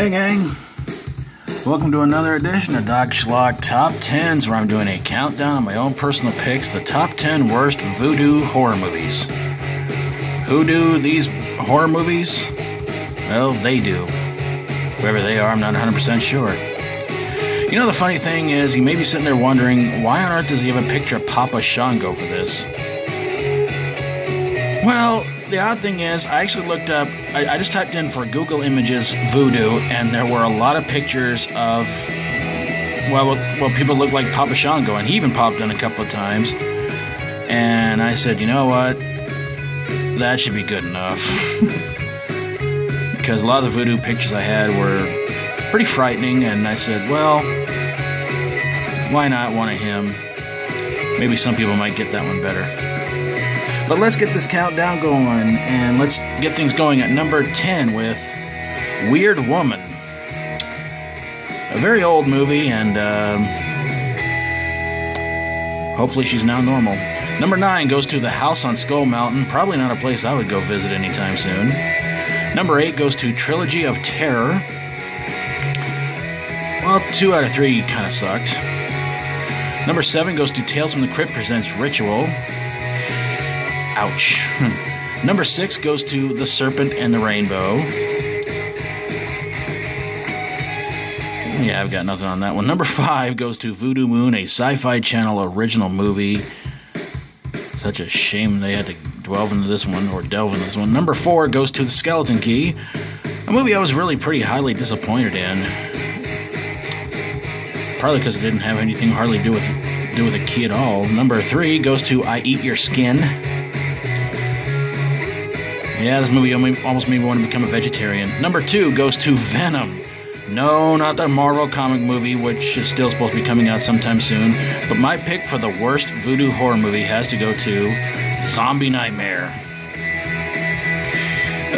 Hey gang, welcome to another edition of Doc Schlock Top 10s, where I'm doing a countdown of my own personal picks, the top 10 worst voodoo horror movies. Who do these horror movies? Well, they do. Whoever they are, I'm not 100% sure. You know, the funny thing is, you may be sitting there wondering, why on earth does he have a picture of Papa Shango for this? Well, the odd thing is, I actually looked up, I just typed in for Google Images Voodoo, and there were a lot of pictures of, well, people look like Papa Shango, and he even popped in a couple of times. And I said, you know what? That should be good enough. Because a lot of the voodoo pictures I had were pretty frightening, and I said, well, why not one of him? Maybe some people might get that one better. But let's get this countdown going, and let's get things going at number 10 with Weird Woman. A very old movie, and hopefully she's now normal. Number 9 goes to The House on Skull Mountain, probably not a place I would go visit anytime soon. Number 8 goes to Trilogy of Terror. Well, 2 out of 3 kind of sucked. Number 7 goes to Tales from the Crypt Presents Ritual. Ouch. Number 6 goes to The Serpent and the Rainbow. Yeah, I've got nothing on that one. Number 5 goes to Voodoo Moon, a Sci-Fi Channel original movie. Such a shame they had to delve into this one. Number 4 goes to The Skeleton Key, a movie I was really pretty highly disappointed in. Probably because it didn't have anything hardly to do with a key at all. Number 3 goes to I Eat Your Skin. Yeah, this movie almost made me want to become a vegetarian. Number 2 goes to Venom. No, not the Marvel comic movie, which is still supposed to be coming out sometime soon. But my pick for the worst voodoo horror movie has to go to Zombie Nightmare.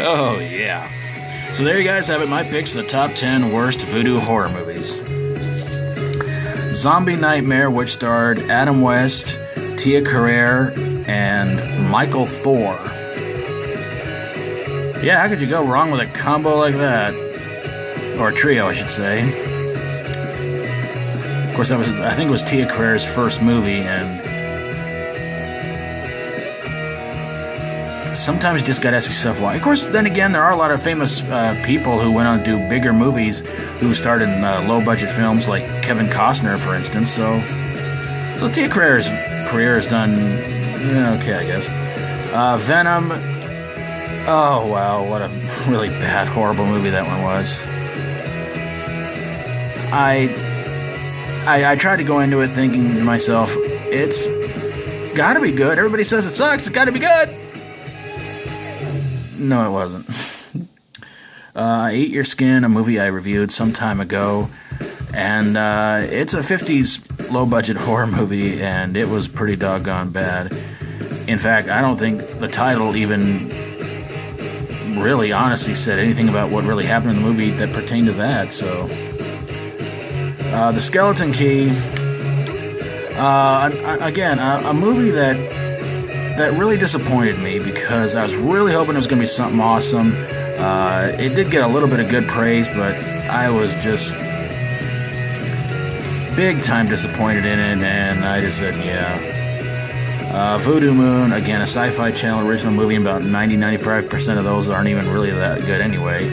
Oh, yeah. So there you guys have it, my picks of the top 10 worst voodoo horror movies. Zombie Nightmare, which starred Adam West, Tia Carrere, and Michael Thor. Yeah, how could you go wrong with a combo like that? Or a trio, I should say. Of course, I think it was Tia Carrere's first movie, and sometimes you just gotta ask yourself why. Of course, then again, there are a lot of famous people who went on to do bigger movies who starred in low-budget films, like Kevin Costner, for instance. So Tia Carrere's career has done okay, I guess. Venom. Oh, wow, what a really bad, horrible movie that one was. I tried to go into it thinking to myself, it's gotta be good. Everybody says it sucks, it's gotta be good. No, it wasn't. I Eat Your Skin, a movie I reviewed some time ago, and it's a 50s low-budget horror movie, and it was pretty doggone bad. In fact, I don't think the title even really honestly said anything about what really happened in the movie that pertained to that. So The Skeleton Key, again, a movie that really disappointed me, because I was really hoping it was going to be something awesome. It did get a little bit of good praise, but I was just big time disappointed in it, and I just said, yeah. Voodoo Moon, again, a Sci-Fi Channel original movie, and about 90-95% of those aren't even really that good anyway.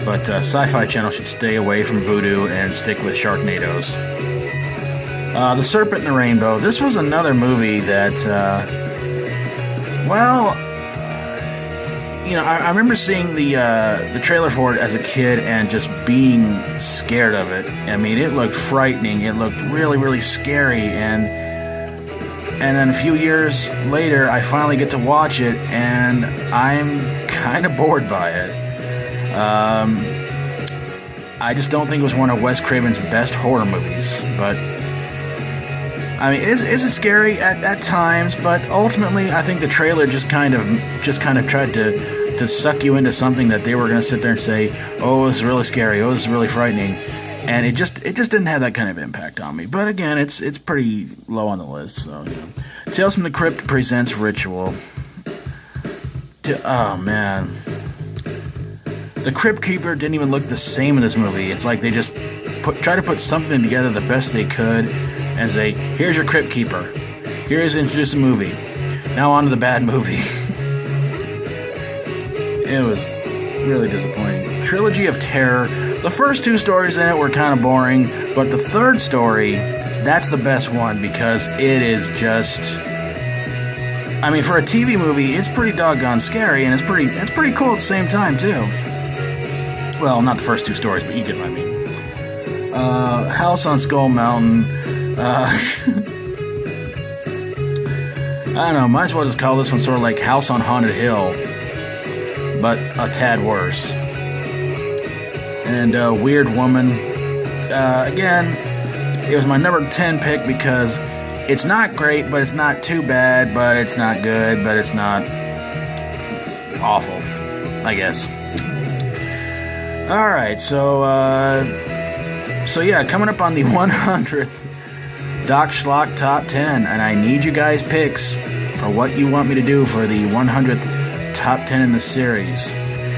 But Sci-Fi Channel should stay away from Voodoo and stick with Sharknadoes. The Serpent and the Rainbow. This was another movie that, I remember seeing the trailer for it as a kid and just being scared of it. I mean, it looked frightening. It looked really, really scary. And then a few years later, I finally get to watch it, and I'm kind of bored by it. I just don't think it was one of Wes Craven's best horror movies, but I mean, is it scary at times? But ultimately, I think the trailer just kind of tried to suck you into something that they were going to sit there and say, "Oh, this is really scary. Oh, this is really frightening," and it just didn't have that kind of impact on me. But again, it's pretty low on the list. So, Tales from the Crypt Presents Ritual. Oh man, The Crypt Keeper didn't even look the same in this movie. It's like they just try to put something together the best they could and say, here's your Crypt Keeper. Here's introduce a movie. Now on to the bad movie. It was really disappointing. Trilogy of Terror. The first 2 stories in it were kind of boring, but the third story, that's the best one because it is just... I mean, for a TV movie, it's pretty doggone scary, and it's pretty cool at the same time, too. Well, not the first 2 stories, but you get what I mean. House on Skull Mountain. I don't know, might as well just call this one sort of like House on Haunted Hill, but a tad worse. And Weird Woman. Again, it was my number 10 pick because it's not great, but it's not too bad, but it's not good, but it's not awful, I guess. Alright, so yeah, coming up on the 100th Doc Schlock Top 10, and I need you guys' picks for what you want me to do for the 100th Top 10 in the series.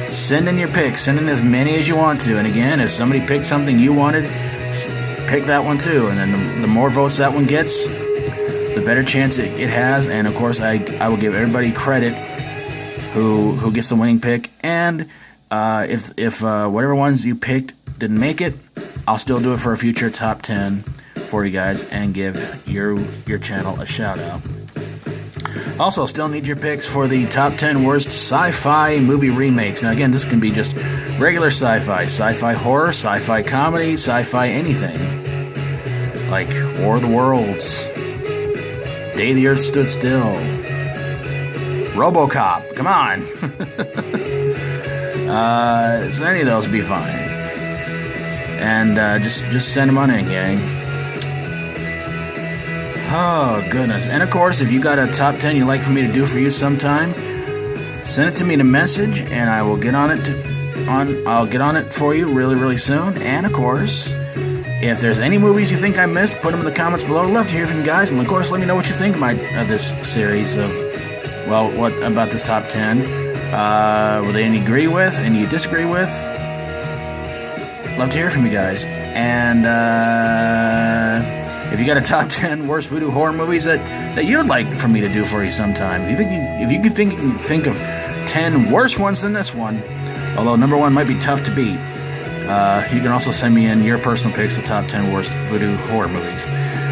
Send in your picks, send in as many as you want to, and again, if somebody picked something you wanted, pick that one too, and then the more votes that one gets, the better chance it has, and of course, I will give everybody credit who gets the winning pick, and if whatever ones you picked didn't make it, I'll still do it for a future top 10 for you guys and give your channel a shout out. Also, still need your picks for the top 10 worst sci-fi movie remakes. Now again, this can be just regular sci-fi horror, sci-fi comedy, sci-fi anything. Like War of the Worlds, Day the Earth Stood Still, RoboCop, come on. So any of those would be fine. And just send them on in, gang. Oh, goodness. And of course, if you got a top 10 you'd like for me to do for you sometime, send it to me in a message, and I will get on it I'll get on it for you really, really soon. And of course, if there's any movies you think I missed, put them in the comments below. I'd love to hear from you guys. And of course, let me know what you think of this series of, well, what about this top 10? Were they any you agree with, any you disagree with? Love to hear from you guys. And if you got a top 10 worst voodoo horror movies that you'd like for me to do for you sometime, if you could think of 10 worse ones than this one, although number 1 might be tough to beat, you can also send me in your personal picks of top 10 worst voodoo horror movies.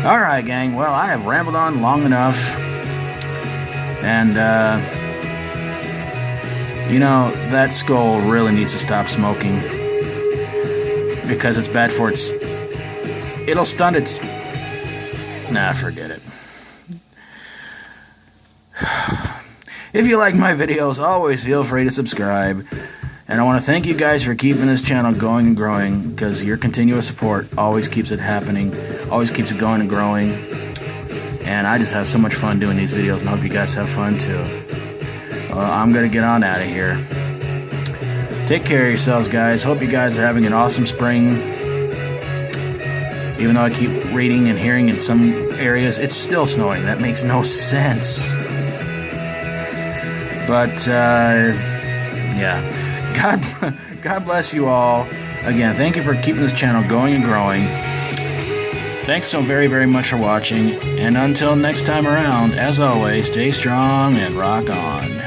Alright, gang, well, I have rambled on long enough, and you know, that skull really needs to stop smoking because it's bad for it'll stunt its... Nah, forget it. If you like my videos, always feel free to subscribe. And I want to thank you guys for keeping this channel going and growing, because your continuous support always keeps it happening, always keeps it going and growing. And I just have so much fun doing these videos, and I hope you guys have fun too. I'm going to get on out of here. Take care of yourselves, guys. Hope you guys are having an awesome spring. Even though I keep reading and hearing in some areas, it's still snowing. That makes no sense. But, yeah. God bless you all. Again, thank you for keeping this channel going and growing. Thanks so very, very much for watching. And until next time around, as always, stay strong and rock on.